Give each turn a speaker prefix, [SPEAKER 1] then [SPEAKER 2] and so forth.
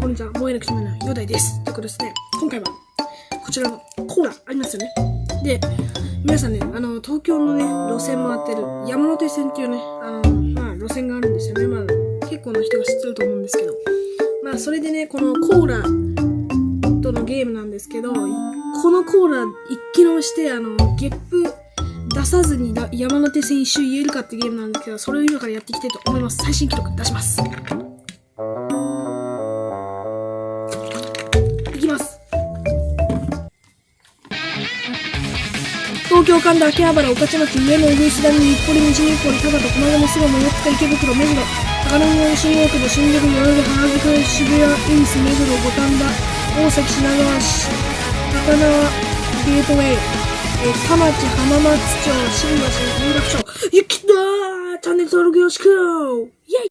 [SPEAKER 1] こんにちは、萌えなくしめの雄大です。ということですね、今回は、こちらのコーラありますよね。で、皆さんね、東京のね、路線回ってる山手線っていうね、路線があるんですよね。結構な人が知ってると思うんですけど。それでね、このコーラとのゲームなんですけど、このコーラ一気飲みして、ゲップ出さずに山手線一周言えるかってゲームなんですけど、それを今からやっていきたいと思います。最新記録出します。いきます。東京神田、秋葉原、御徒町、上野、上石段に、日暮里、西日暮里、高田、駒込、巣鴨、四日、池袋、目黒、高輪、新大久保、新宿、代々木、原宿、渋谷、恵比寿、目黒、五反田、大崎、品川市、高輪、ゲートウェイ、田町、浜松町、新橋、有楽町、行きだー。チャンネル登録よろしく。イェイ。